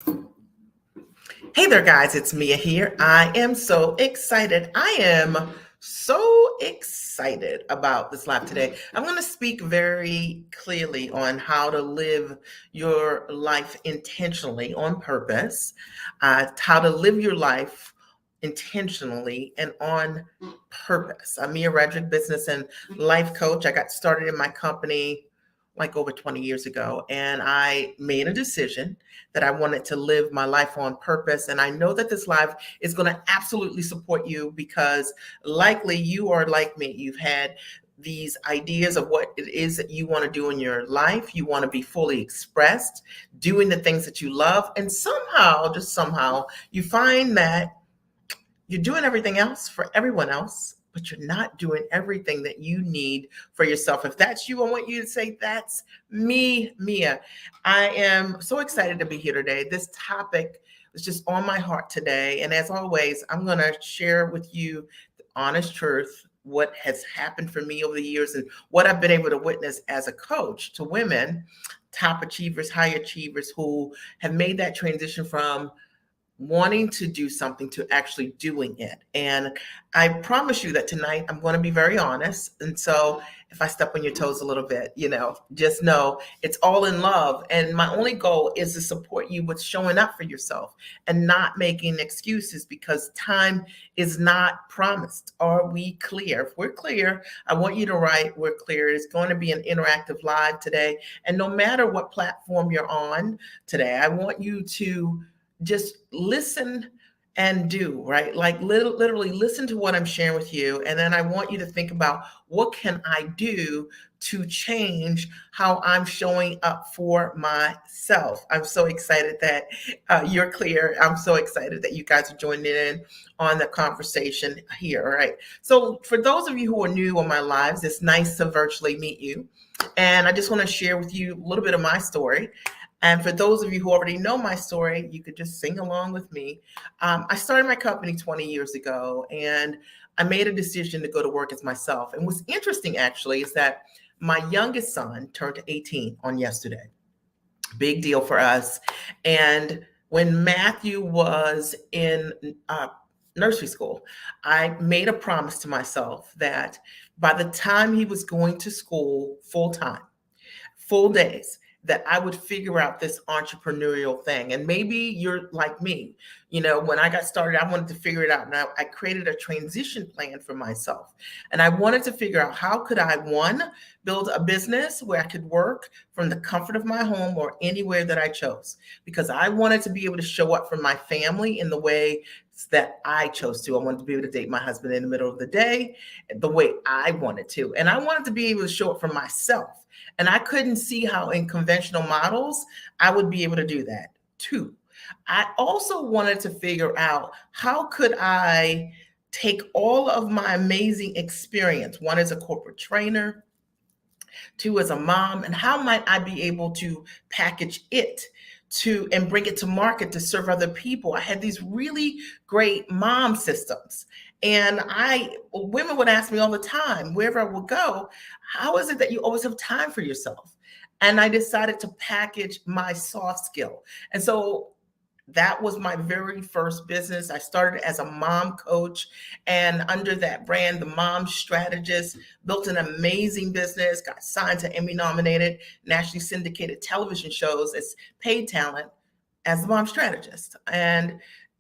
Hey there, guys. It's Mia here. I am so excited. I am so excited about this live today. I'm going to speak very clearly on how to live your life intentionally on purpose, how to live your life intentionally and on purpose. I'm Mia Redrick, business and life coach. I got started in my company like over 20 years ago, and I made a decision that I wanted to live my life on purpose. And I know that this live is going to absolutely support you because likely you are like me. You've had these ideas of what it is that you want to do in your life. You want to be fully expressed, doing the things that you love. And somehow, just somehow, you find that you're doing everything else for everyone else, but you're not doing everything that you need for yourself. If that's you, I want you to say, that's me, Mia. I am so excited to be here today. This topic was just on my heart today. And as always, I'm going to share with you the honest truth, what has happened for me over the years and what I've been able to witness as a coach to women, top achievers, high achievers who have made that transition from wanting to do something to actually doing it. And I promise you that tonight I'm going to be very honest. And so if I step on your toes a little bit, just know it's all in love. And my only goal is to support you with showing up for yourself and not making excuses because time is not promised. Are we clear? If we're clear, I want you to write, we're clear. It's going to be an interactive live today. And no matter what platform you're on today, I want you to just listen and do, right? Like literally listen to what I'm sharing with you. And then I want you to think about what can I do to change how I'm showing up for myself. I'm so excited that you're clear. I'm so excited that you guys are joining in on the conversation here. All right. So for those of you who are new on my lives, it's nice to virtually meet you. And I just want to share with you a little bit of my story. And for those of you who already know my story, you could just sing along with me. I started my company 20 years ago, and I made a decision to go to work as myself. And what's interesting, actually, is that my youngest son turned 18 on yesterday. Big deal for us. And when Matthew was in nursery school, I made a promise to myself that by the time he was going to school full time, full days, that I would figure out this entrepreneurial thing. And maybe you're like me. When I got started, I wanted to figure it out. Now I created a transition plan for myself. And I wanted to figure out how could I, one, build a business where I could work from the comfort of my home or anywhere that I chose. Because I wanted to be able to show up for my family in the way that I chose to. I wanted to be able to date my husband in the middle of the day the way I wanted to. And I wanted to be able to show up for myself. And I couldn't see how in conventional models I would be able to do that. Two, I also wanted to figure out how could I take all of my amazing experience, one as a corporate trainer, two as a mom, and how might I be able to package it and bring it to market to serve other people. I had these really great mom systems. And women would ask me all the time, wherever I would go, how is it that you always have time for yourself? And I decided to package my soft skill. And so that was my very first business. I started as a mom coach, and under that brand, the Mom Strategist, built an amazing business, got signed to Emmy nominated, nationally syndicated television shows as paid talent as the Mom Strategist.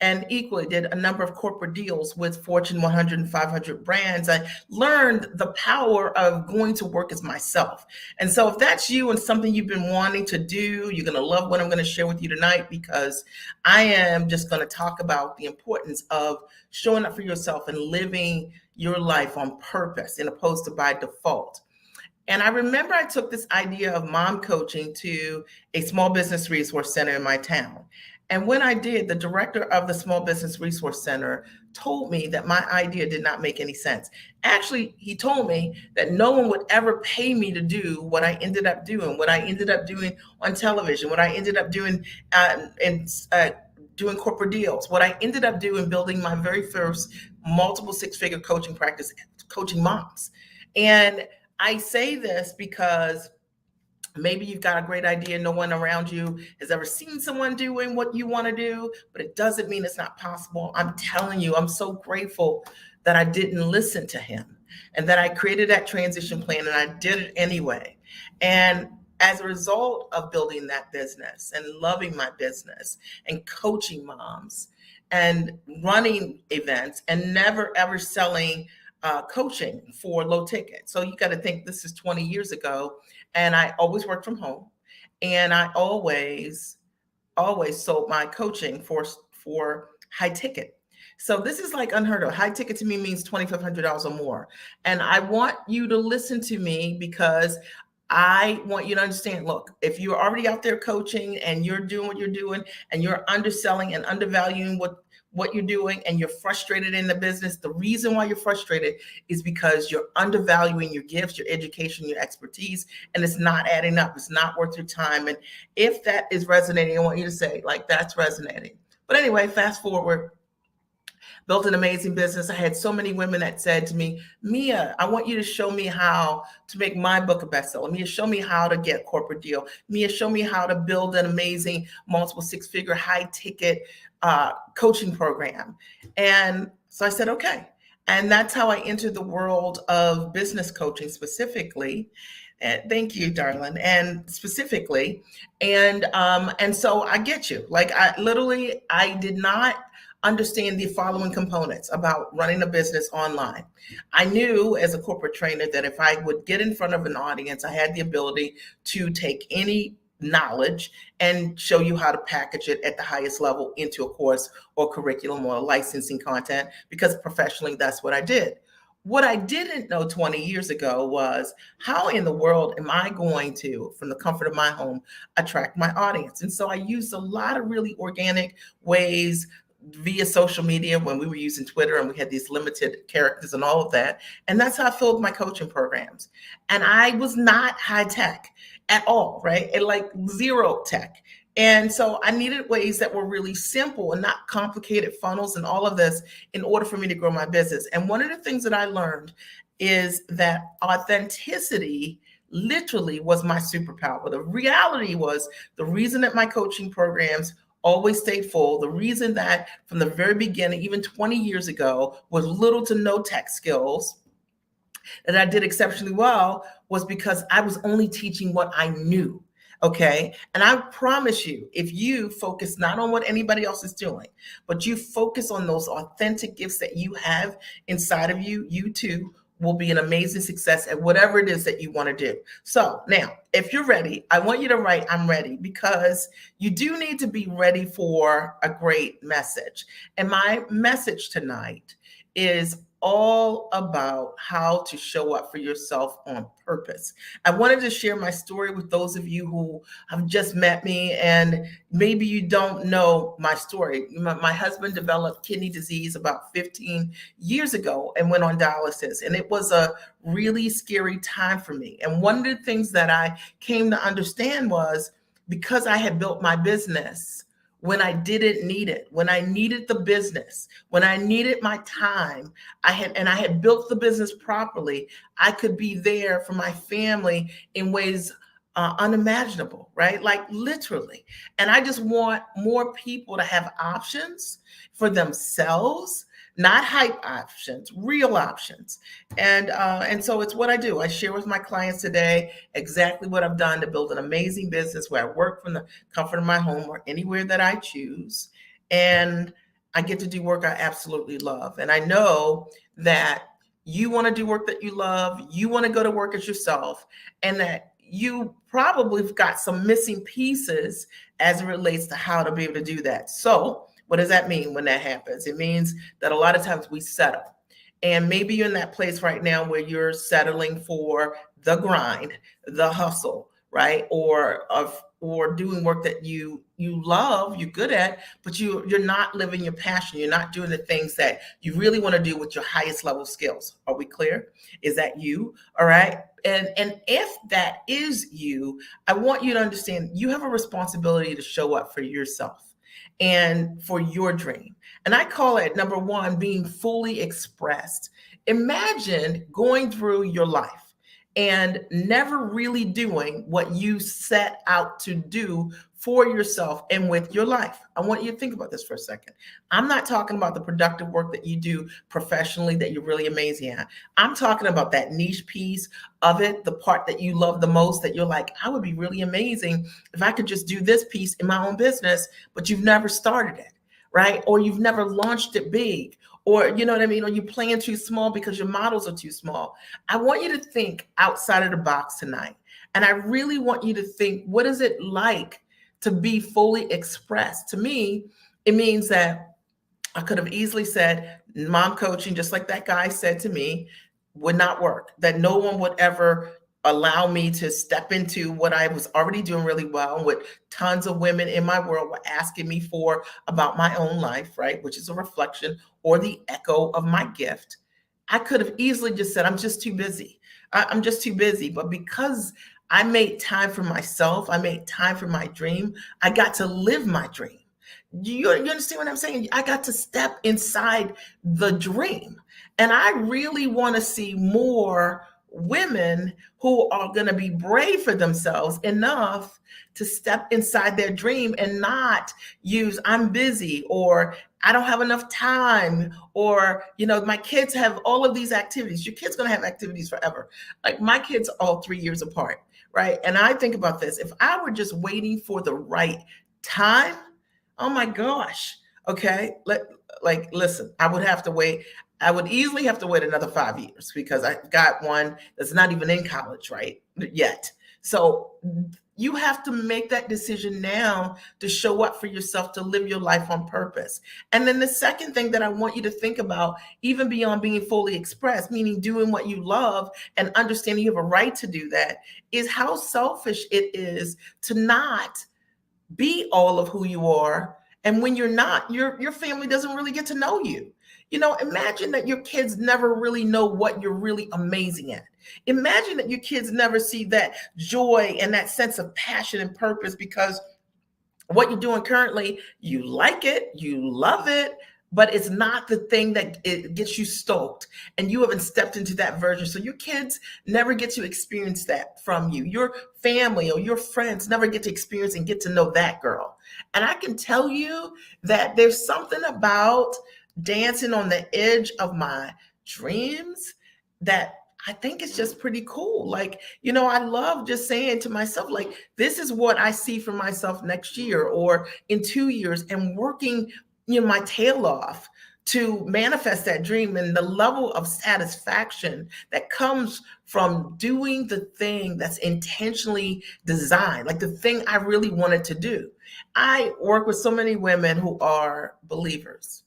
And equally did a number of corporate deals with Fortune 100 and 500 brands. I learned the power of going to work as myself. And so if that's you and something you've been wanting to do, you're going to love what I'm going to share with you tonight, because I am just going to talk about the importance of showing up for yourself and living your life on purpose in opposed to by default. And I remember I took this idea of mom coaching to a small business resource center in my town. And when I did, the director of the Small Business Resource Center told me that my idea did not make any sense. Actually, he told me that no one would ever pay me to do what I ended up doing, on television, what I ended up doing doing corporate deals, what I ended up doing building my very first multiple six-figure coaching practice, coaching moms. And I say this because Maybe you've got a great idea. No one around you has ever seen someone doing what you want to do, but it doesn't mean it's not possible. I'm telling you, I'm so grateful that I didn't listen to him and that I created that transition plan and I did it anyway. And as a result of building that business and loving my business and coaching moms and running events and never ever selling coaching for low ticket. So you got to think this is 20 years ago, and I always worked from home, and I always sold my coaching for high ticket. So this is like unheard of. High ticket to me means $2,500 or more. And I want you to listen to me because I want you to understand, look, if you're already out there coaching and you're doing what you're doing and you're underselling and undervaluing what you're doing and you're frustrated in the business, the reason why you're frustrated is because you're undervaluing your gifts, your education, your expertise, and it's not adding up. It's not worth your time. And if that is resonating, I want you to say, like, that's resonating. But anyway, fast forward, built an amazing business. I had so many women that said to me, Mia, I want you to show me how to make my book a bestseller. Mia, show me how to get a corporate deal. Mia, show me how to build an amazing multiple six-figure high ticket coaching program. And so I said, okay. And that's how I entered the world of business coaching specifically. And thank you, darling. And specifically, and so I get you. Like I did not understand the following components about running a business online. I knew as a corporate trainer that if I would get in front of an audience, I had the ability to take any knowledge and show you how to package it at the highest level into a course or curriculum or licensing content, because professionally, that's what I did. What I didn't know 20 years ago was how in the world am I going to, from the comfort of my home, attract my audience? And so I used a lot of really organic ways via social media when we were using Twitter and we had these limited characters and all of that. And that's how I filled my coaching programs. And I was not high tech at all, right? And like zero tech. And so I needed ways that were really simple and not complicated funnels and all of this in order for me to grow my business. And one of the things that I learned is that authenticity literally was my superpower. The reality was the reason that my coaching programs always stayed full. The reason that from the very beginning, even 20 years ago, with little to no tech skills, that I did exceptionally well was because I was only teaching what I knew. Okay. And I promise you, if you focus not on what anybody else is doing, but you focus on those authentic gifts that you have inside of you, you too will be an amazing success at whatever it is that you want to do. So now, if you're ready, I want you to write, I'm ready, because you do need to be ready for a great message. And my message tonight is all about how to show up for yourself on purpose. I wanted to share my story with those of you who have just met me and maybe you don't know my story. My husband developed kidney disease about 15 years ago and went on dialysis, and it was a really scary time for me. And one of the things that I came to understand was because I had built my business when I didn't need it, when I needed the business, when I needed my time, I had built the business properly, I could be there for my family in ways unimaginable, right? Like literally. And I just want more people to have options for themselves, not hype options, real options. And so it's what I do. I share with my clients today exactly what I've done to build an amazing business where I work from the comfort of my home or anywhere that I choose. And I get to do work I absolutely love. And I know that you want to do work that you love, you want to go to work as yourself, and that you probably have got some missing pieces as it relates to how to be able to do that. So what does that mean when that happens? It means that a lot of times we settle. And maybe you're in that place right now where you're settling for the grind, the hustle, right? Or doing work that you love, you're good at, but you're not living your passion. You're not doing the things that you really want to do with your highest level skills. Are we clear? Is that you? All right. And if that is you, I want you to understand you have a responsibility to show up for yourself and for your dream. And I call it, number one, being fully expressed. Imagine going through your life and never really doing what you set out to do for yourself and with your life. I want you to think about this for a second. I'm not talking about the productive work that you do professionally that you're really amazing at. I'm talking about that niche piece of it, the part that you love the most, that you're like, I would be really amazing if I could just do this piece in my own business, but you've never started it, right? Or you've never launched it big, or you know what I mean? Or you plan too small because your models are too small. I want you to think outside of the box tonight. And I really want you to think, what is it like to be fully expressed? To me, it means that I could have easily said mom coaching, just like that guy said to me, would not work, that no one would ever allow me to step into what I was already doing really well, and what tons of women in my world were asking me for about my own life, right? Which is a reflection or the echo of my gift. I could have easily just said, I'm just too busy. I'm just too busy. But because I made time for myself, I made time for my dream, I got to live my dream. You understand what I'm saying? I got to step inside the dream. And I really want to see more women who are going to be brave for themselves enough to step inside their dream and not use I'm busy, or I don't have enough time, or my kids have all of these activities. Your kids going to have activities forever. Like my kids are all 3 years apart, right? And I think about this. If I were just waiting for the right time, oh my gosh. Okay. Listen, I would have to wait. I would easily have to wait another 5 years because I've got one that's not even in college, right? Yet. So you have to make that decision now to show up for yourself, to live your life on purpose. And then the second thing that I want you to think about, even beyond being fully expressed, meaning doing what you love and understanding you have a right to do that, is how selfish it is to not be all of who you are. And when you're not, your family doesn't really get to know you. Imagine that your kids never really know what you're really amazing at. Imagine that your kids never see that joy and that sense of passion and purpose, because what you're doing currently, you like it, you love it, but it's not the thing that it gets you stoked, and you haven't stepped into that version. So your kids never get to experience that from you. Your family or your friends never get to experience and get to know that girl. And I can tell you that there's something about dancing on the edge of my dreams that I think it's just pretty cool. I love just saying to myself, like, this is what I see for myself next year or in 2 years, and working, my tail off to manifest that dream, and the level of satisfaction that comes from doing the thing that's intentionally designed, like the thing I really wanted to do. I work with so many women who are believers,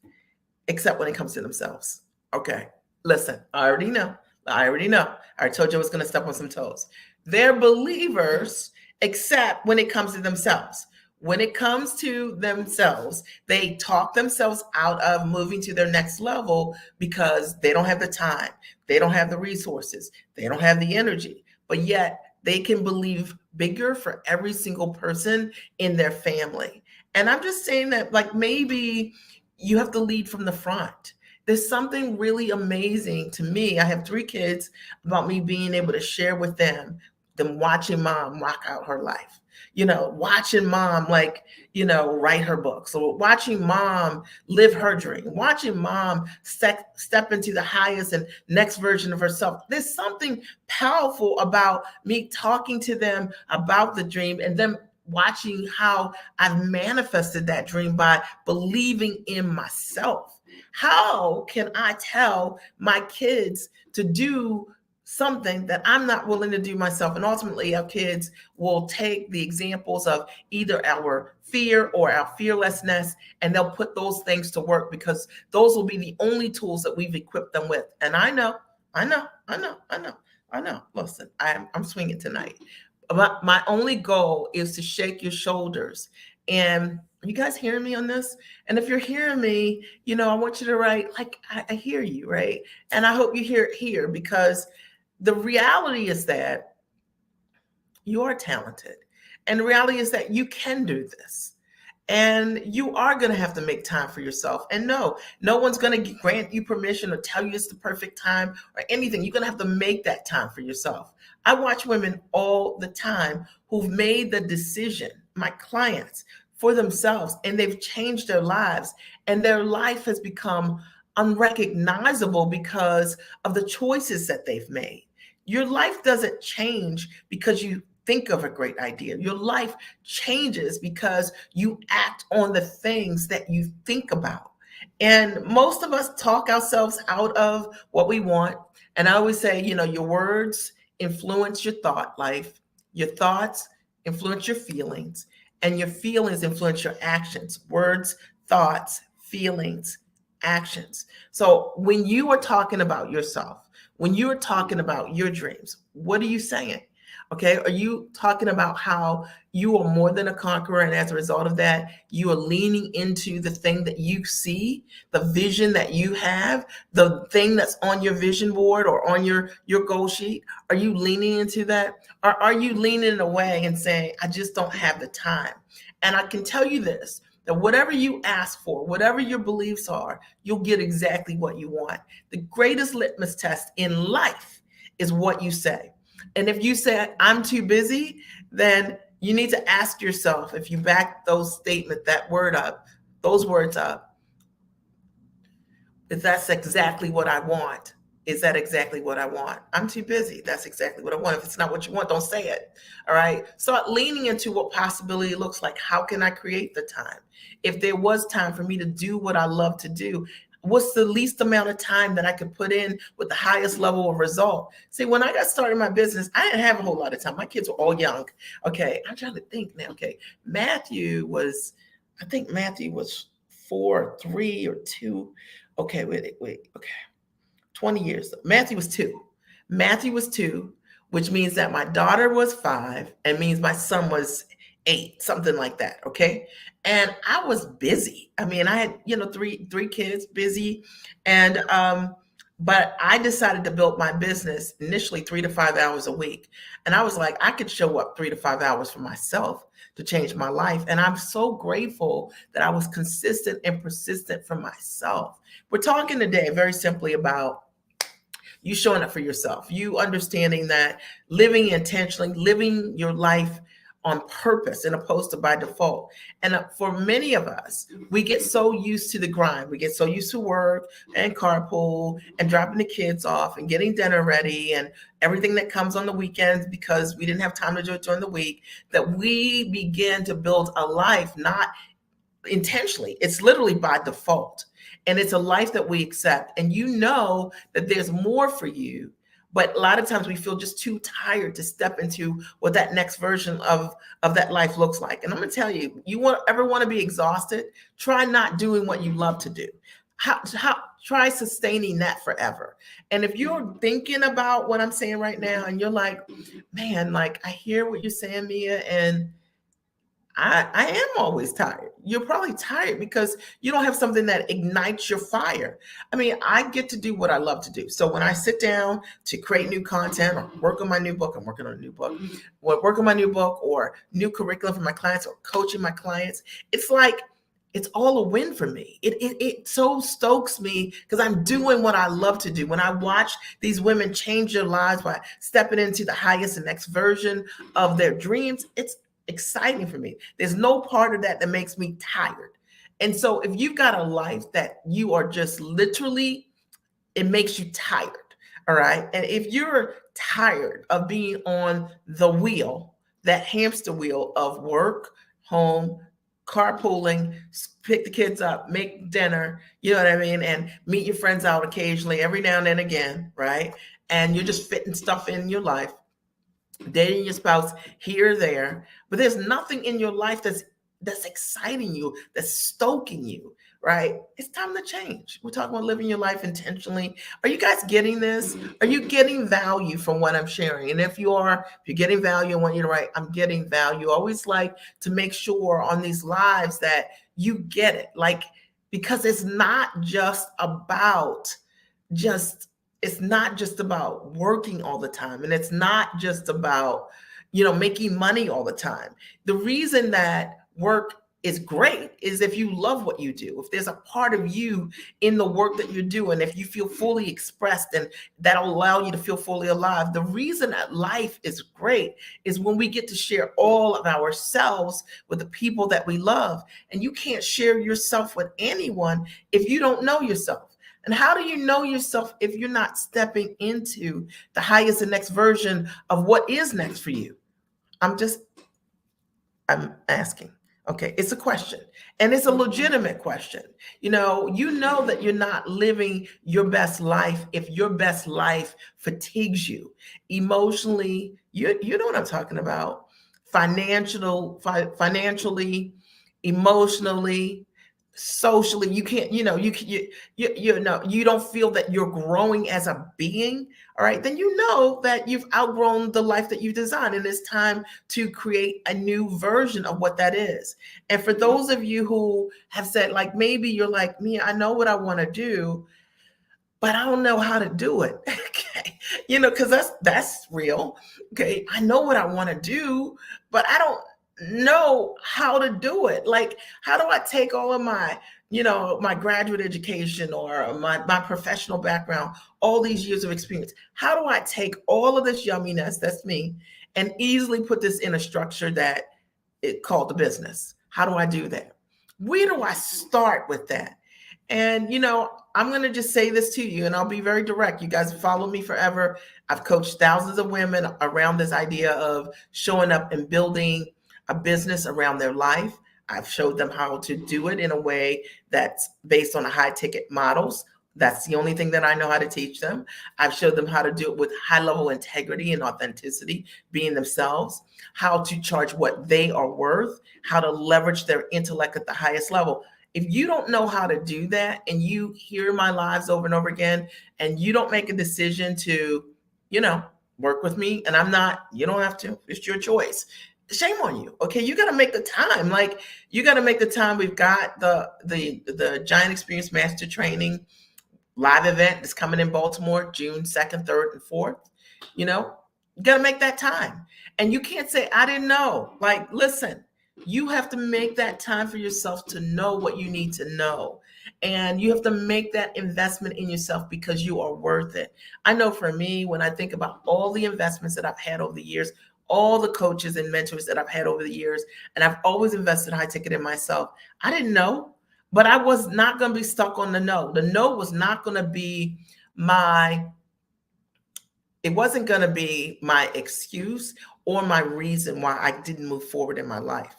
except when it comes to themselves. Okay, listen, I already know. I told you I was going to step on some toes. They're believers, except when it comes to themselves. When it comes to themselves, they talk themselves out of moving to their next level because they don't have the time, they don't have the resources, they don't have the energy, but yet they can believe bigger for every single person in their family. And I'm just saying that, like, maybe you have to lead from the front. There's something really amazing to me. I have 3 kids, about me being able to share with them watching mom rock out her life, watching mom, write her books, or watching mom live her dream, watching mom step into the highest and next version of herself. There's something powerful about me talking to them about the dream, and them watching how I've manifested that dream by believing in myself. How can I tell my kids to do something that I'm not willing to do myself? And ultimately, our kids will take the examples of either our fear or our fearlessness, and they'll put those things to work, because those will be the only tools that we've equipped them with. And I know. Listen, I'm swinging tonight. My only goal is to shake your shoulders. And you guys hearing me on this? And if you're hearing me, I want you to write, like, I hear you, right? And I hope you hear it here, because the reality is that you are talented. And the reality is that you can do this. And you are going to have to make time for yourself. And no, no one's going to grant you permission or tell you it's the perfect time or anything. You're going to have to make that time for yourself. I watch women all the time who've made the decision, my clients, for themselves, and they've changed their lives, and their life has become unrecognizable because of the choices that they've made. Your life doesn't change because you think of a great idea. Your life changes because you act on the things that you think about. And most of us talk ourselves out of what we want. And I always say, your words influence your thought life, your thoughts influence your feelings, and your feelings influence your actions. Words, thoughts, feelings, actions. So when you are talking about yourself, when you're talking about your dreams, what are you saying? Okay. Are you talking about how you are more than a conqueror? And as a result of that, you are leaning into the thing that you see, the vision that you have, the thing that's on your vision board or on your goal sheet? Are you leaning into that? Or are you leaning away and saying, I just don't have the time? And I can tell you this, that whatever you ask for, whatever your beliefs are, you'll get exactly what you want. The greatest litmus test in life is what you say. And if you say, I'm too busy, then you need to ask yourself, if you back those words up, if that's exactly what I want. Is that exactly what I want? I'm too busy. That's exactly what I want. If it's not what you want, don't say it. All right. Start leaning into what possibility looks like. How can I create the time? If there was time for me to do what I love to do, what's the least amount of time that I could put in with the highest level of result? See, when I got started in my business, I didn't have a whole lot of time. My kids were all young. Okay. I'm trying to think now. Okay. I think Matthew was 4, 3, or 2. Okay. Wait. Okay. 20 years. Matthew was 2. Matthew was 2, which means that my daughter was 5 and means my son was 8, something like that. Okay. And I was busy. I mean, I had, three kids, busy. And, but I decided to build my business initially 3 to 5 hours a week. And I was like, I could show up 3 to 5 hours for myself to change my life. And I'm so grateful that I was consistent and persistent for myself. We're talking today very simply about you showing up for yourself, you understanding that living intentionally, living your life on purpose and opposed to by default. And for many of us, we get so used to the grind. We get so used to work and carpool and dropping the kids off and getting dinner ready and everything that comes on the weekends because we didn't have time to do it during the week, that we begin to build a life not intentionally. It's literally by default. And it's a life that we accept. And you know that there's more for you. But a lot of times we feel just too tired to step into what that next version of that life looks like. And I'm going to tell you, ever want to be exhausted? Try not doing what you love to do. Try sustaining that forever. And if you're thinking about what I'm saying right now and you're like, man, like I hear what you're saying, Mia, and I am always tired. You're probably tired because you don't have something that ignites your fire. I mean, I get to do what I love to do. So when I sit down to create new content or work on my new book, I'm working on a new book, work on my new book or new curriculum for my clients or coaching my clients, it's like, it's all a win for me. It so stokes me because I'm doing what I love to do. When I watch these women change their lives by stepping into the highest and next version of their dreams, it's exciting for me. There's no part of that makes me tired. And so if you've got a life that you are just literally, it makes you tired. All right. And if you're tired of being on the wheel, that hamster wheel of work, home, carpooling, pick the kids up, make dinner, you know what I mean? And meet your friends out occasionally, every now and then again, right? And you're just fitting stuff in your life, dating your spouse here or there, but there's nothing in your life that's exciting you, that's stoking you, right? It's time to change. We're talking about living your life intentionally. Are you guys getting this? Are you getting value from what I'm sharing? And if you're getting value, I want you to write, I'm getting value. I always like to make sure on these lives that you get it, like, because it's not just about working all the time, and it's not just about making money all the time. The reason that work is great is if you love what you do. If there's a part of you in the work that you're doing, if you feel fully expressed, and that'll allow you to feel fully alive. The reason that life is great is when we get to share all of ourselves with the people that we love. And you can't share yourself with anyone if you don't know yourself. And how do you know yourself if you're not stepping into the highest and next version of what is next for you? I'm just I'm asking. Okay, it's a question, and it's a legitimate question. You know that you're not living your best life if your best life fatigues you emotionally. You know what I'm talking about. Financially, emotionally, socially. You can't, you don't feel that you're growing as a being. All right, then you know that you've outgrown the life that you designed, and it's time to create a new version of what that is. And for those of you who have said, like, maybe you're like me, I know what I want to do, but I don't know how to do it. Okay. Because that's real. Okay. I know what I want to do, but I don't know how to do it. Like, how do I take all of my graduate education or my professional background, all these years of experience? How do I take all of this yumminess, that's me, and easily put this in a structure that it called the business? How do I do that? Where do I start with that? And I'm going to just say this to you, and I'll be very direct. You guys have followed me forever. I've coached thousands of women around this idea of showing up and building a business around their life. I've showed them how to do it in a way that's based on a high ticket models. That's the only thing that I know how to teach them. I've showed them how to do it with high level integrity and authenticity, being themselves, how to charge what they are worth, how to leverage their intellect at the highest level. If you don't know how to do that, and you hear my lives over and over again, and you don't make a decision to, work with me, and you don't have to, it's your choice. Shame on you. Okay. You got to make the time. Like, you got to make the time. We've got the Giant Experience Master Training live event that's coming in Baltimore, June 2nd, 3rd, and 4th. You got to make that time. And you can't say, I didn't know. Like, listen, you have to make that time for yourself to know what you need to know. And you have to make that investment in yourself because you are worth it. I know for me, when I think about all the investments that I've had over the years, all the coaches and mentors that I've had over the years, and I've always invested high ticket in myself. I didn't know, but I was not going to be stuck on the no. The no was not going to be it wasn't going to be my excuse or my reason why I didn't move forward in my life.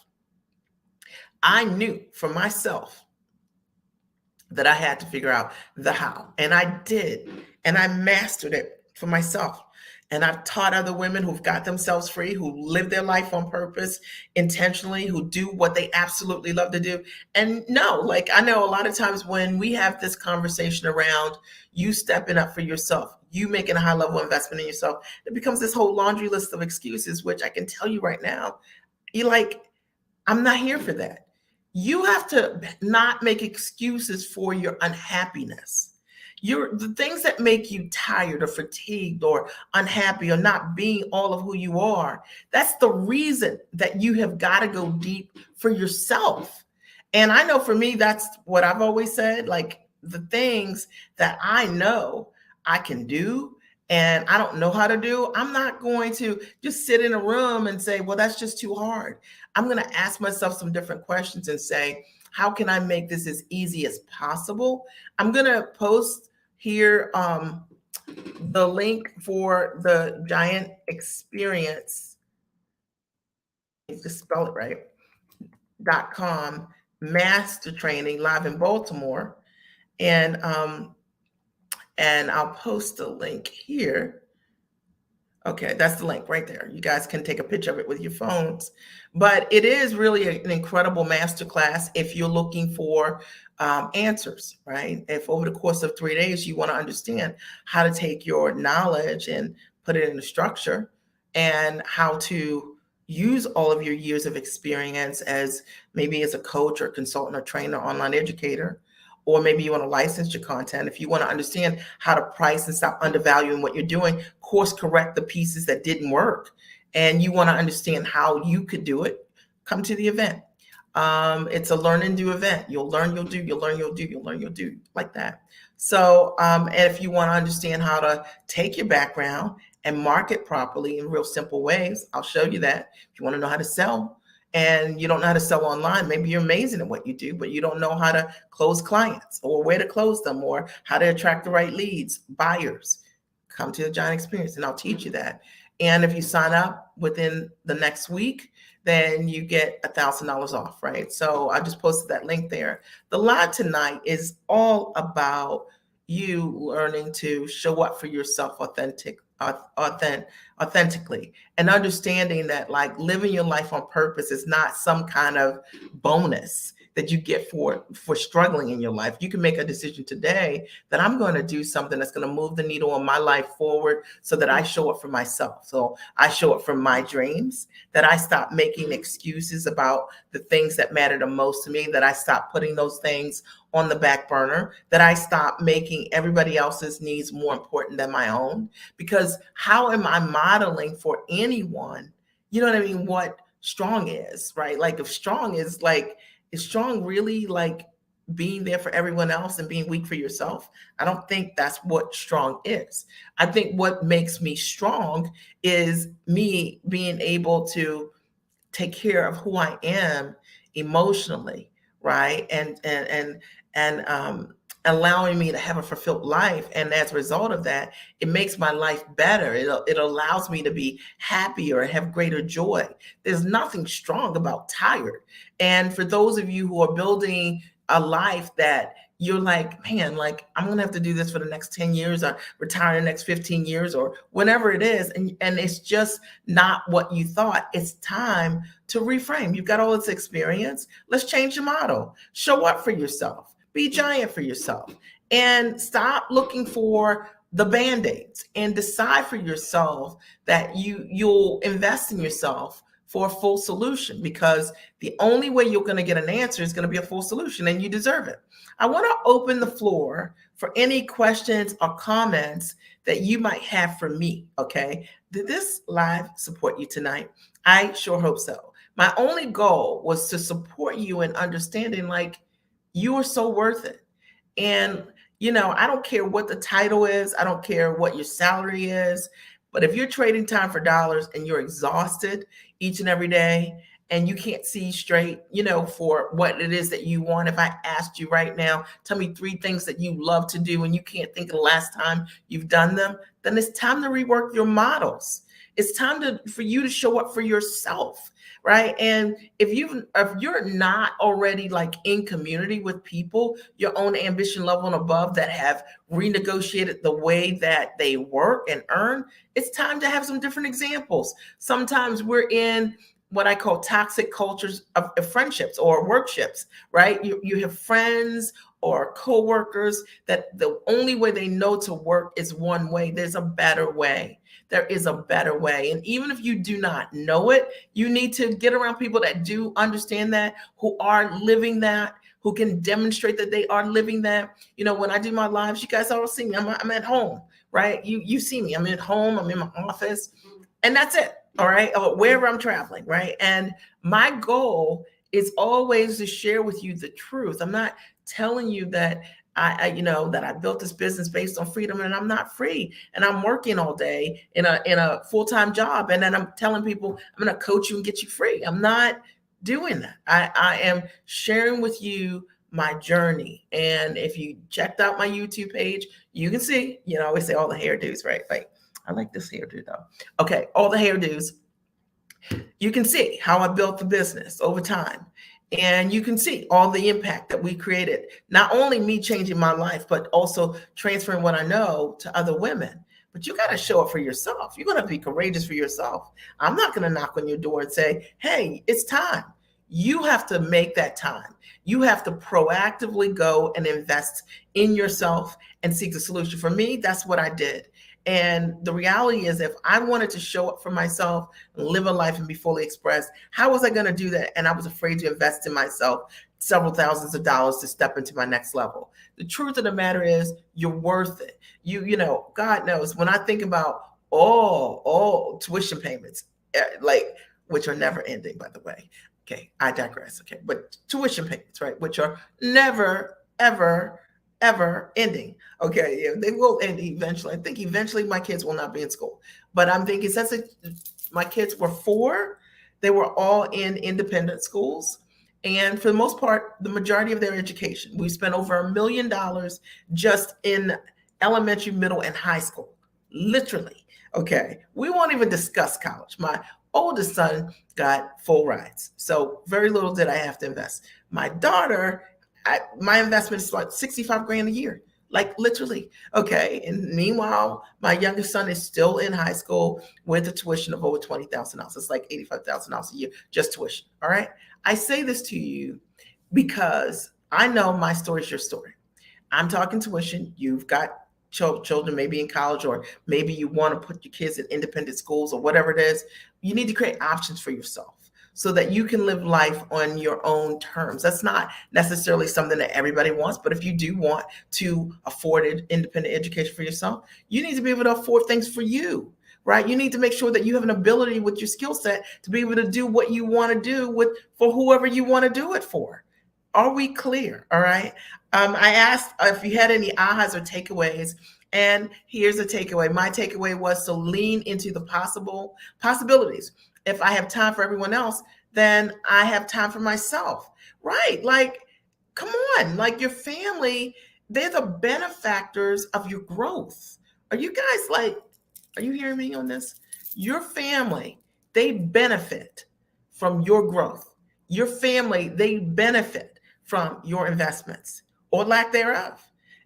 I knew for myself that I had to figure out the how, and I did, and I mastered it for myself. And I've taught other women who've got themselves free, who live their life on purpose, intentionally, who do what they absolutely love to do. And no, like, I know a lot of times when we have this conversation around you stepping up for yourself, you making a high level investment in yourself, it becomes this whole laundry list of excuses, which I can tell you right now, I'm not here for that. You have to not make excuses for your unhappiness. The things that make you tired or fatigued or unhappy or not being all of who you are, that's the reason that you have got to go deep for yourself. And I know for me, that's what I've always said. Like, the things that I know I can do and I don't know how to do, I'm not going to just sit in a room and say, well, that's just too hard. I'm going to ask myself some different questions and say, how can I make this as easy as possible? I'm going to post here the link for the Giant Experience, just spell it right, .com master training live in Baltimore. And I'll post the link here. Okay, that's the link right there. You guys can take a picture of it with your phones. But it is really an incredible masterclass if you're looking for answers, right? If over the course of 3 days, you want to understand how to take your knowledge and put it in a structure, and how to use all of your years of experience as maybe as a coach or consultant or trainer, online educator, or maybe you want to license your content. If you want to understand how to price and stop undervaluing what you're doing, course correct the pieces that didn't work, and you want to understand how you could do it, come to the event. It's a learn and do event. You'll learn, you'll do, you'll learn, you'll do, you'll learn, you'll do, like that. So, and if you want to understand how to take your background and market properly in real simple ways, I'll show you that. If you want to know how to sell and you don't know how to sell online, maybe you're amazing at what you do, but you don't know how to close clients or where to close them or how to attract the right leads, buyers, come to the Giant Experience and I'll teach you that. And if you sign up within the next week, then you get $1,000 off, right? So I just posted that link there. The live tonight is all about you learning to show up for yourself authentically, and understanding that like living your life on purpose is not some kind of bonus that you get for struggling in your life. You can make a decision today that I'm going to do something that's going to move the needle in my life forward so that I show up for myself. So I show up for my dreams, that I stop making excuses about the things that matter the most to me, that I stop putting those things on the back burner, that I stop making everybody else's needs more important than my own. Because how am I modeling for anyone, you know what I mean, what strong is, right? Like if strong is like, is strong really like being there for everyone else and being weak for yourself? I don't think that's what strong is. I think what makes me strong is me being able to take care of who I am emotionally, right? And allowing me to have a fulfilled life. And as a result of that, it makes my life better. It allows me to be happier, have greater joy. There's nothing strong about tired. And for those of you who are building a life that you're like, man, like I'm gonna have to do this for the next 10 years or retire in the next 15 years or whatever it is. And it's just not what you thought. It's time to reframe. You've got all this experience. Let's change your model. Show up for yourself. Be giant for yourself. And stop looking for the band-aids and decide for yourself that you'll invest in yourself for a full solution, because the only way you're going to get an answer is going to be a full solution, and you deserve it. I want to open the floor for any questions or comments that you might have for me. Okay. Did this live support you tonight? I sure hope so. My only goal was to support you in understanding like you are so worth it. And, you know, I don't care what the title is. I don't care what your salary is. But if you're trading time for dollars and you're exhausted each and every day and you can't see straight, you know, for what it is that you want. If I asked you right now, tell me 3 things that you love to do and you can't think of the last time you've done them, then it's time to rework your models. It's time for you to show up for yourself, right? And if you're not already like in community with people, your own ambition level and above, that have renegotiated the way that they work and earn, it's time to have some different examples. Sometimes we're in what I call toxic cultures of friendships or workships, right? You have friends or coworkers that the only way they know to work is one way. There's a better way. There is a better way. And even if you do not know it, you need to get around people that do understand that, who are living that, who can demonstrate that they are living that. You know, when I do my lives, you guys all see me. I'm at home, right? You see me. I'm at home. I'm in my office, and that's it. All right, or wherever I'm traveling, right? And my goal is always to share with you the truth. I'm not telling you that that I built this business based on freedom and I'm not free and I'm working all day in a full-time job, and then I'm telling people I'm going to coach you and get you free. I'm not doing that. I am sharing with you my journey. And if you checked out my YouTube page, you can see, you know, I always say all the hairdos, right? Like, I like this hairdo though. Okay, all the hairdos. You can see how I built the business over time. And you can see all the impact that we created. Not only me changing my life, but also transferring what I know to other women. But you got to show up for yourself. You're going to be courageous for yourself. I'm not going to knock on your door and say, hey, it's time. You have to make that time. You have to proactively go and invest in yourself and seek the solution. For me, that's what I did. And the reality is, if I wanted to show up for myself, live a life and be fully expressed, how was I going to do that? And I was afraid to invest in myself several thousands of dollars to step into my next level. The truth of the matter is, you're worth it. You know, God knows, when I think about all tuition payments, like, which are never ending, by the way, Okay, I digress. Okay, but tuition payments, right, which are never, ever, ever ending. Okay, yeah, they will end eventually. I think eventually my kids will not be in school, but I'm thinking since my kids were four, they were all in independent schools. And for the most part, the majority of their education, we spent over $1 million just in elementary, middle, and high school, literally. Okay, we won't even discuss college. My oldest son got full rides. So very little did I have to invest. My daughter, my investment is like 65 grand a year, like literally. Okay. And meanwhile, my youngest son is still in high school with a tuition of over $20,000. It's like $85,000 a year, just tuition. All right. I say this to you because I know my story is your story. I'm talking tuition. You've got children maybe in college, or maybe you want to put your kids in independent schools or whatever it is. You need to create options for yourself so that you can live life on your own terms. That's not necessarily something that everybody wants, but if you do want to afford independent education for yourself, you need to be able to afford things for you. Right? You need to make sure that you have an ability with your skill set to be able to do what you want to do with for whoever you want to do it for. Are we clear? All right. I asked if you had any ahas or takeaways, and here's a takeaway. My takeaway was to lean into the possibilities. If I have time for everyone else, then I have time for myself. Right? Like, come on. Like your family, they're the benefactors of your growth. Are you guys like? Are you hearing me on this? Your family, they benefit from your growth. Your family, they benefit from your investments or lack thereof.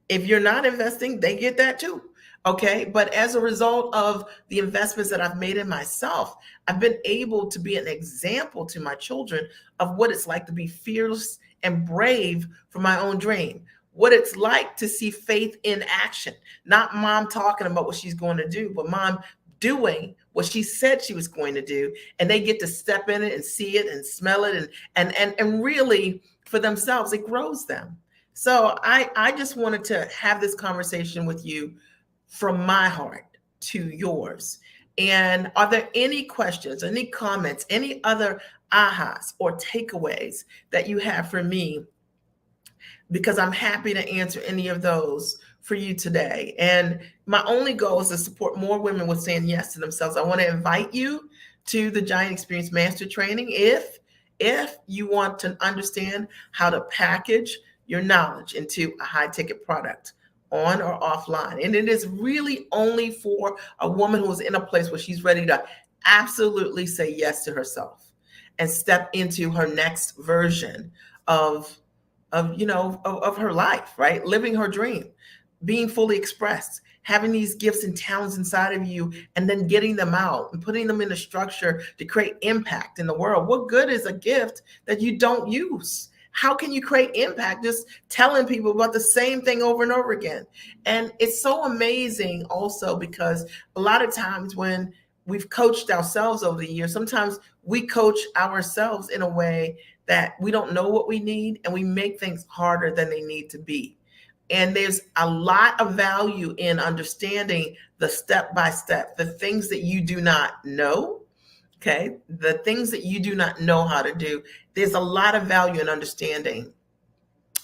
If you're not investing, they get that too. Okay. But as a result of the investments that I've made in myself, I've been able to be an example to my children of what it's like to be fearless and brave for my own dream. What it's like to see faith in action, not mom talking about what she's going to do, but mom doing what she said she was going to do, and they get to step in it and see it and smell it and really for themselves, it grows them. So I just wanted to have this conversation with you from my heart to yours. And are there any questions, any comments, any other ahas or takeaways that you have for me? Because I'm happy to answer any of those for you today. And my only goal is to support more women with saying yes to themselves. I want to invite you to the Giant Experience Master Training if you want to understand how to package your knowledge into a high ticket product on or offline. And it is really only for a woman who is in a place where she's ready to absolutely say yes to herself and step into her next version of of her life, right? Living her dream, being fully expressed, having these gifts and talents inside of you, and then getting them out and putting them in a structure to create impact in the world. What good is a gift that you don't use? How can you create impact just telling people about the same thing over and over again? And it's so amazing also because a lot of times when we've coached ourselves over the years, sometimes we coach ourselves in a way that we don't know what we need and we make things harder than they need to be. And there's a lot of value in understanding the step by step, the things that you do not know. Okay. The things that you do not know how to do. There's a lot of value in understanding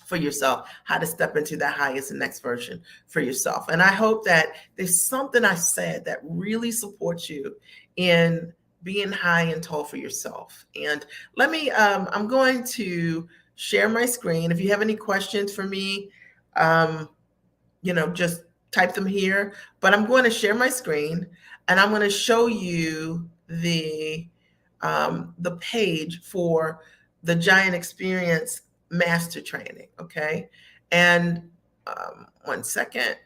for yourself how to step into that highest and next version for yourself. And I hope that there's something I said that really supports you in being high and tall for yourself. And let me, I'm going to share my screen. If you have any questions for me, just type them here. But I'm going to share my screen and I'm going to show you the page for the Giant Experience Master Training. Okay. And one second.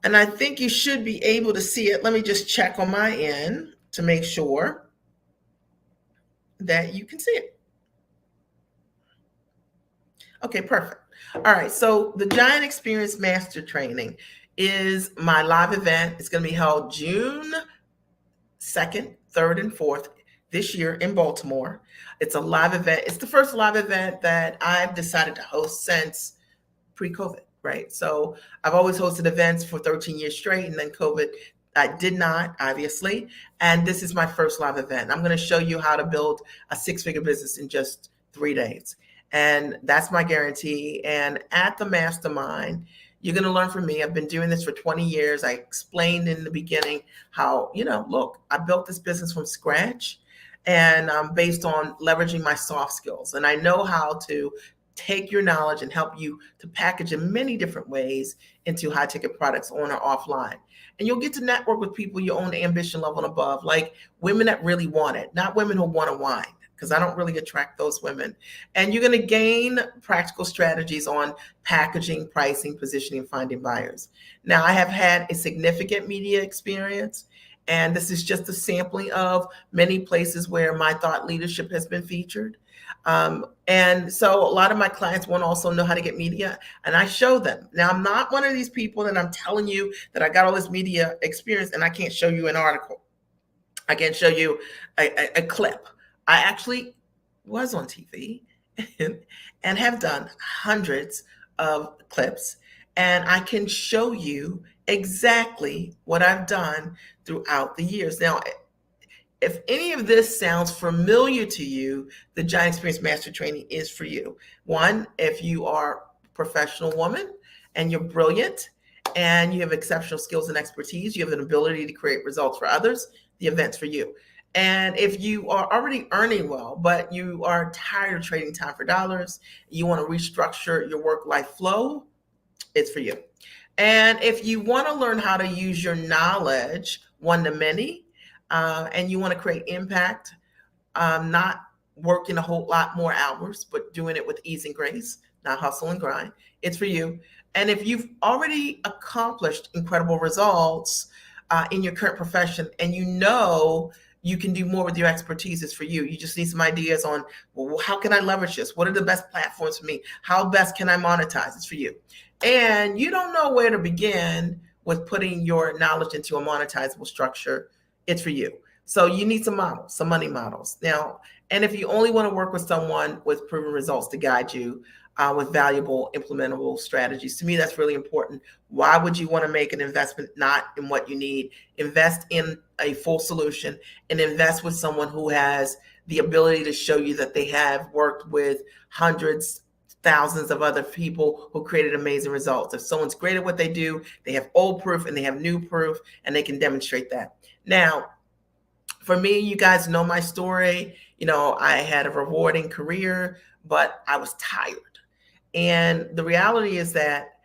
And I think you should be able to see it. Let me just check on my end to make sure that you can see it. Okay, perfect. All right, so the Giant Experience Master Training is my live event. It's going to be held June 2nd, 3rd, and 4th this year in Baltimore. It's a live event. It's the first live event that I've decided to host since pre-COVID, right? So I've always hosted events for 13 years straight, and then COVID I did not, obviously. And this is my first live event. I'm going to show you how to build a six-figure business in just 3 days. And that's my guarantee. And at the mastermind, you're going to learn from me. I've been doing this for 20 years. I explained in the beginning how, look, I built this business from scratch and based on leveraging my soft skills. And I know how to take your knowledge and help you to package in many different ways into high ticket products on or offline. And you'll get to network with people your own ambition level and above, like women that really want it, not women who want to whine, because I don't really attract those women. And you're going to gain practical strategies on packaging, pricing, positioning, finding buyers. Now, I have had a significant media experience, and this is just a sampling of many places where my thought leadership has been featured. And so a lot of my clients want to also know how to get media, and I show them. Now, I'm not one of these people that I'm telling you that I got all this media experience and I can't show you an article. I can't show you a clip. I actually was on TV and have done hundreds of clips, and I can show you exactly what I've done throughout the years. Now, if any of this sounds familiar to you, the Giant Experience Master Training is for you. One, if you are a professional woman and you're brilliant and you have exceptional skills and expertise, you have an ability to create results for others, the event's for you. And if you are already earning well, but you are tired of trading time for dollars, you want to restructure your work-life flow, it's for you. And if you want to learn how to use your knowledge one-to-many, and you want to create impact, not working a whole lot more hours, but doing it with ease and grace, not hustle and grind, it's for you. And if you've already accomplished incredible results in your current profession and you can do more with your expertise, it's for you. You just need some ideas on, well, how can I leverage this? What are the best platforms for me? How best can I monetize? It's for you. And you don't know where to begin with putting your knowledge into a monetizable structure, it's for you. So you need some models, some money models. Now, and if you only want to work with someone with proven results to guide you with valuable implementable strategies, to me, that's really important. Why would you want to make an investment not in what you need? Invest in a full solution and invest with someone who has the ability to show you that they have worked with hundreds, thousands of other people who created amazing results. If someone's great at what they do, they have old proof and they have new proof, and they can demonstrate that. Now, for me, you guys know my story. I had a rewarding career, but I was tired. And the reality is that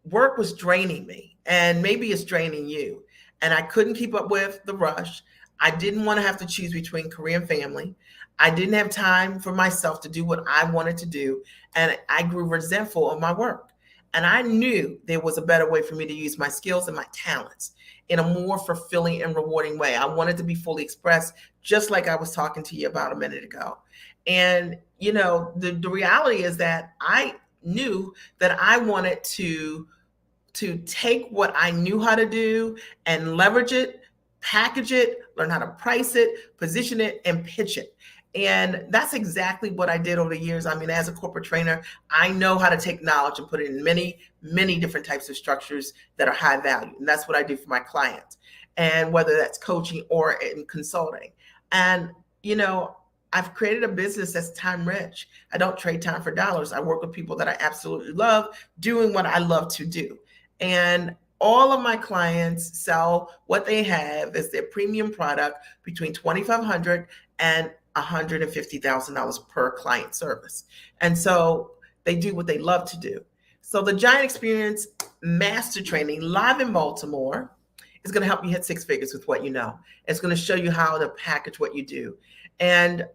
work was draining me, and maybe it's draining you. And I couldn't keep up with the rush. I didn't want to have to choose between career and family. I didn't have time for myself to do what I wanted to do. And I grew resentful of my work. And I knew there was a better way for me to use my skills and my talents in a more fulfilling and rewarding way. I wanted to be fully expressed, just like I was talking to you about a minute ago. And, the reality is that I knew that I wanted to take what I knew how to do and leverage it, package it, learn how to price it, position it, and pitch it. And that's exactly what I did over the years. I mean, as a corporate trainer, I know how to take knowledge and put it in many, many different types of structures that are high value. And that's what I do for my clients. And whether that's coaching or in consulting. And, I've created a business that's time rich. I don't trade time for dollars. I work with people that I absolutely love doing what I love to do. And all of my clients sell what they have as their premium product between $2,500 and $150,000 per client service. And so they do what they love to do. So the Giant Experience Master Training live in Baltimore is going to help you hit six figures with what you know. It's going to show you how to package what you do. And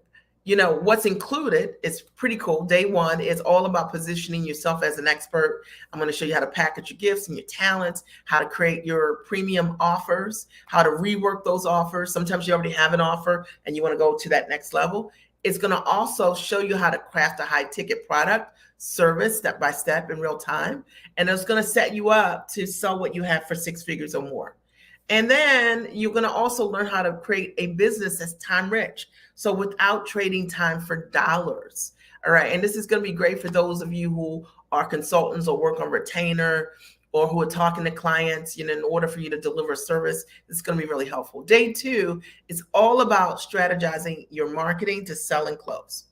what's included is pretty cool. Day one is all about positioning yourself as an expert. I'm going to show you how to package your gifts and your talents, how to create your premium offers, how to rework those offers. Sometimes you already have an offer and you want to go to that next level. It's going to also show you how to craft a high ticket product, service step by step in real time. And it's going to set you up to sell what you have for six figures or more. And then you're going to also learn how to create a business that's time rich. So without trading time for dollars. All right. And this is going to be great for those of you who are consultants or work on retainer, or who are talking to clients, in order for you to deliver a service, it's going to be really helpful. Day 2 is all about strategizing your marketing to sell and close.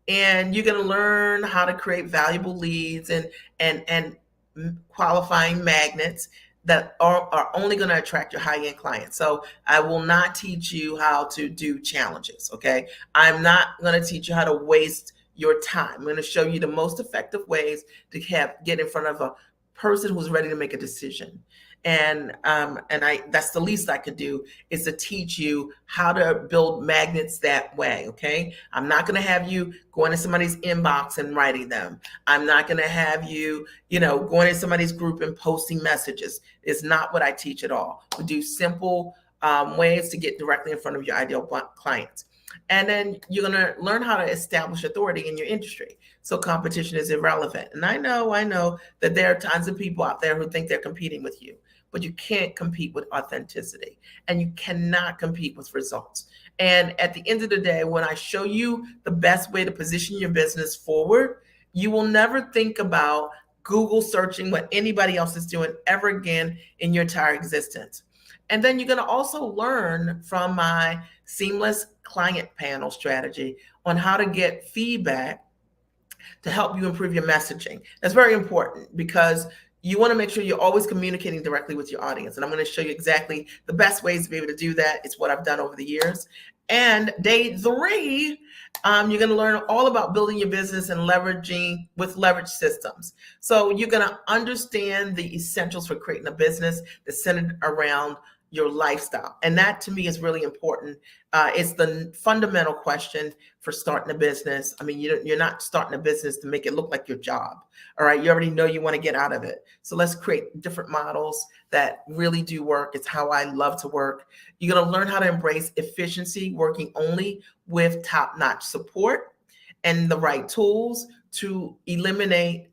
And you're going to learn how to create valuable leads and qualifying magnets that are only going to attract your high-end clients. So I will not teach you how to do challenges, okay? I'm not going to teach you how to waste your time. I'm going to show you the most effective ways to get in front of a person who's ready to make a decision. And I that's the least I could do, is to teach you how to build magnets that way. Okay, I'm not going to have you going to somebody's inbox and writing them. I'm not going to have you, going in somebody's group and posting messages. It's not what I teach at all. We do simple ways to get directly in front of your ideal clients. And then you're going to learn how to establish authority in your industry. So competition is irrelevant. And I know that there are tons of people out there who think they're competing with you, but you can't compete with authenticity, and you cannot compete with results. And at the end of the day, when I show you the best way to position your business forward, you will never think about Google searching what anybody else is doing ever again in your entire existence. And then you're going to also learn from my seamless client panel strategy on how to get feedback to help you improve your messaging. That's very important, because you want to make sure you're always communicating directly with your audience. And I'm going to show you exactly the best ways to be able to do that. It's what I've done over the years. And day 3, you're going to learn all about building your business and leveraging with leverage systems. So you're going to understand the essentials for creating a business that's centered around your lifestyle. And that, to me, is really important. It's the fundamental question for starting a business. I mean, you're not starting a business to make it look like your job. All right. You already know you want to get out of it. So let's create different models that really do work. It's how I love to work. You're going to learn how to embrace efficiency, working only with top-notch support and the right tools to eliminate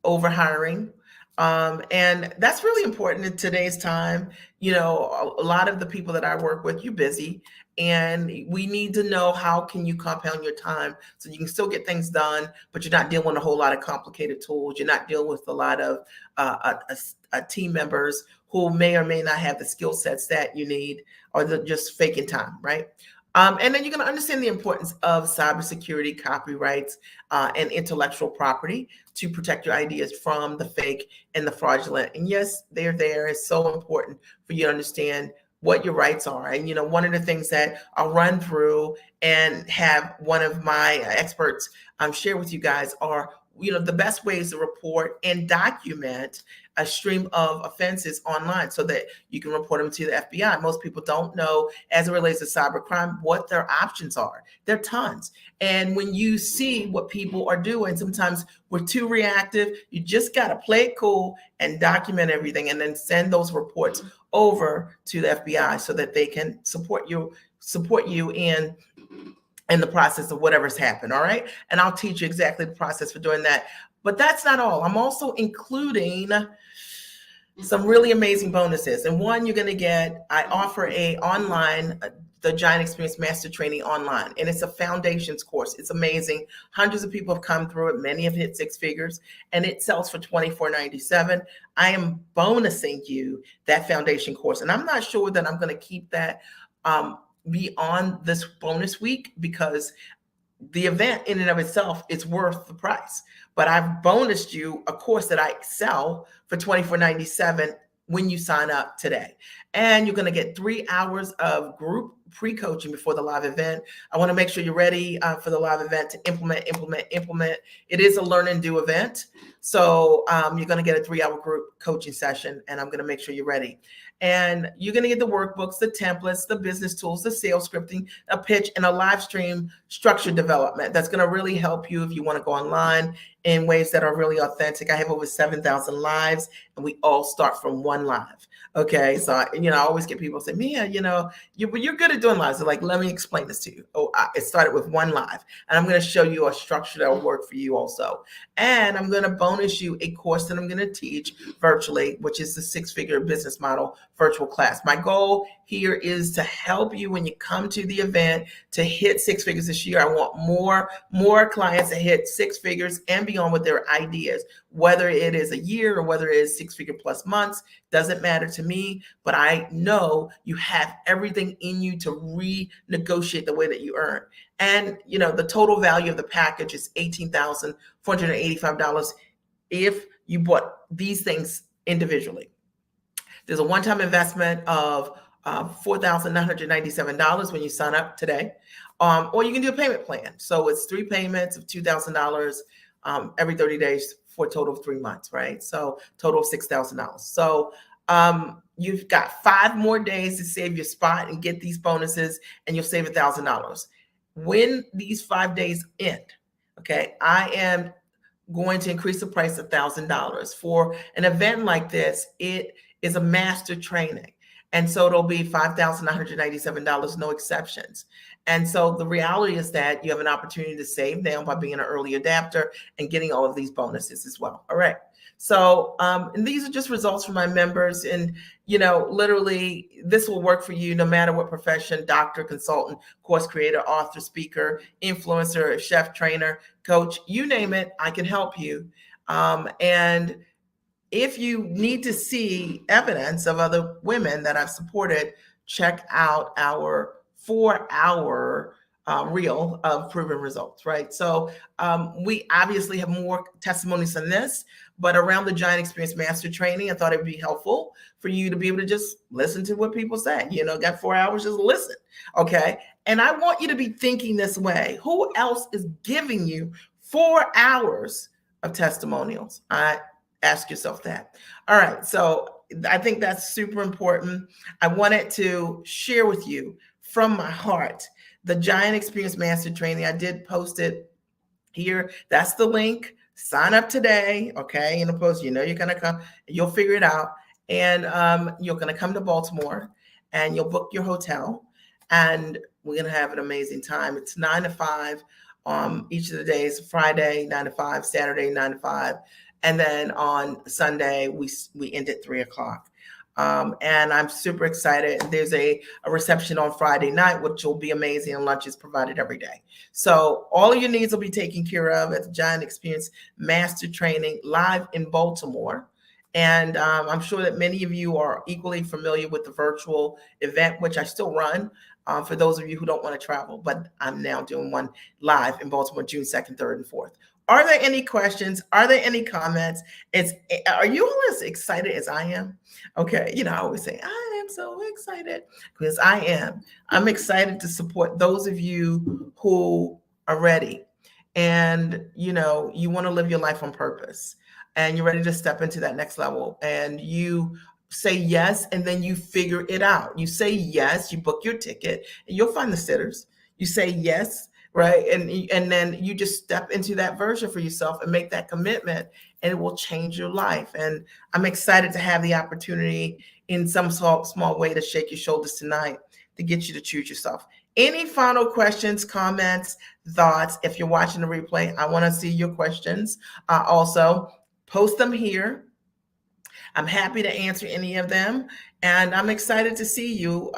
overhiring. And that's really important in today's time. A lot of the people that I work with, you're busy, and we need to know how can you compound your time so you can still get things done, but you're not dealing with a whole lot of complicated tools. You're not dealing with a lot of team members who may or may not have the skill sets that you need, or they're just faking time, right? And then you're going to understand the importance of cybersecurity, copyrights, and intellectual property to protect your ideas from the fake and the fraudulent. And yes, they're there. It's so important for you to understand what your rights are. And, one of the things that I'll run through and have one of my experts share with you guys are, the best ways to report and document a stream of offenses online so that you can report them to the FBI. Most people don't know, as it relates to cybercrime, what their options are. There are tons. And when you see what people are doing, sometimes we're too reactive. You just got to play it cool and document everything, and then send those reports over to the FBI so that they can support you in the process of whatever's happened. All right. And I'll teach you exactly the process for doing that. But that's not all. I'm also including some really amazing bonuses. And one, you're going to get, I offer the Giant Experience Master Training online. And it's a foundations course. It's amazing. Hundreds of people have come through it. Many have hit 6 figures, and it sells for $24.97. I am bonusing you that foundation course. And I'm not sure that I'm going to keep that beyond this bonus week, because the event in and of itself is worth the price. But I've bonused you a course that I sell for $24.97 when you sign up today. And you're going to get 3 hours of group pre-coaching before the live event. I want to make sure you're ready for the live event to implement. It is a learn and do event. So you're going to get a 3-hour group coaching session, and I'm going to make sure you're ready. And you're going to get the workbooks, the templates, the business tools, the sales scripting, a pitch, and a live stream structure development. That's going to really help you if you want to go online in ways that are really authentic. I have over 7,000 lives, and we all start from one live. Okay. So, I always get people say, Mia, you're good at doing lives. They're like, let me explain this to you. It started with one live, and I'm going to show you a structure that will work for you also. And I'm going to bonus you a course that I'm going to teach virtually, which is the 6-figure business model virtual class. My goal here is to help you when you come to the event to hit six figures this year. I want more clients to hit six figures and beyond with their ideas, whether it is a year or whether it is 6 figure plus months, doesn't matter to me. But I know you have everything in you to renegotiate the way that you earn. And the total value of the package is $18,485 if you bought these things individually. There's a one-time investment of $4,997 when you sign up today, or you can do a payment plan. So it's 3 payments of $2,000 every 30 days for a total of 3 months, right? So total of $6,000. So you've got 5 more days to save your spot and get these bonuses, and you'll save $1,000. When these 5 days end, okay, I am going to increase the price $1,000 for an event like this. It is a master training, and so it'll be $5,997, no exceptions. And so the reality is that you have an opportunity to save now by being an early adapter and getting all of these bonuses as well. All right. So, and these are just results from my members, and literally this will work for you no matter what profession: doctor, consultant, course creator, author, speaker, influencer, chef, trainer, coach, you name it, I can help you. And if you need to see evidence of other women that I've supported, check out our 4-hour reel of proven results, right? So we obviously have more testimonies than this, but around the Giant Experience Master Training, I thought it would be helpful for you to be able to just listen to what people say. Got 4 hours, just listen, okay? And I want you to be thinking this way: who else is giving you 4 hours of testimonials? Ask yourself that. All right, so I think that's super important. I wanted to share with you from my heart the Giant Experience Master Training. I did post it here. That's the link. Sign up today, okay? In the post, you're gonna come. You'll figure it out, and you're gonna come to Baltimore, and you'll book your hotel, and we're gonna have an amazing time. It's 9 to 5 each of the days. Friday 9 to 5, Saturday 9 to 5. And then on Sunday, we end at 3:00. And I'm super excited. There's a reception on Friday night, which will be amazing, and lunch is provided every day. So all of your needs will be taken care of at the Giant Experience Master Training live in Baltimore. And I'm sure that many of you are equally familiar with the virtual event, which I still run for those of you who don't want to travel. But I'm now doing one live in Baltimore, June 2nd, 3rd, and 4th. Are there any questions? Are there any comments? Are you all as excited as I am? Okay, I always say, I am so excited, because I am. I'm excited to support those of you who are ready, and you want to live your life on purpose, and you're ready to step into that next level, and you say yes, and then you figure it out. You say yes, you book your ticket, and you'll find the sitters. You say yes, right? And then you just step into that version for yourself and make that commitment, and it will change your life. And I'm excited to have the opportunity in some small way to shake your shoulders tonight to get you to choose yourself. Any final questions, comments, thoughts? If you're watching the replay, I want to see your questions. Also, post them here. I'm happy to answer any of them. And I'm excited to see you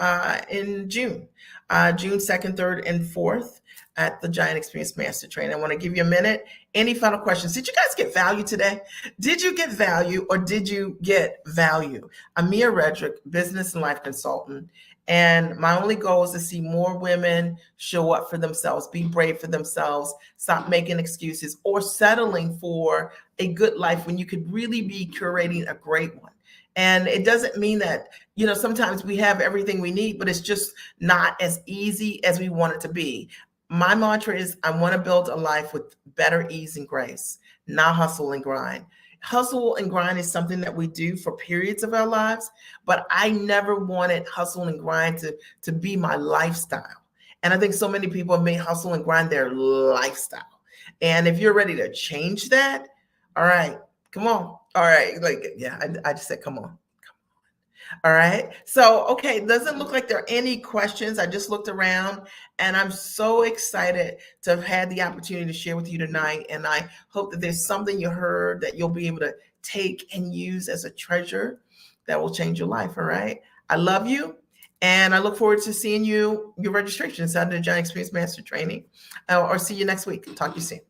in June 2nd, 3rd, and 4th at the Giant Experience Master Training. I want to give you a minute. Any final questions? Did you guys get value today? Did you get value, or did you get value? I'm Mia Redrick, business and life consultant. And my only goal is to see more women show up for themselves, be brave for themselves, stop making excuses or settling for a good life when you could really be curating a great one. And it doesn't mean that, sometimes we have everything we need, but it's just not as easy as we want it to be. My mantra is, I want to build a life with better ease and grace, not hustle and grind. Hustle and grind is something that we do for periods of our lives, but I never wanted hustle and grind to be my lifestyle. And I think so many people have made hustle and grind their lifestyle. And if you're ready to change that, all right, come on. All right. I just said, come on. All right. So, okay. It doesn't look like there are any questions. I just looked around, and I'm so excited to have had the opportunity to share with you tonight. And I hope that there's something you heard that you'll be able to take and use as a treasure that will change your life. All right. I love you. And I look forward to seeing your registration inside the Giant Experience Master Training, or see you next week. Talk to you soon.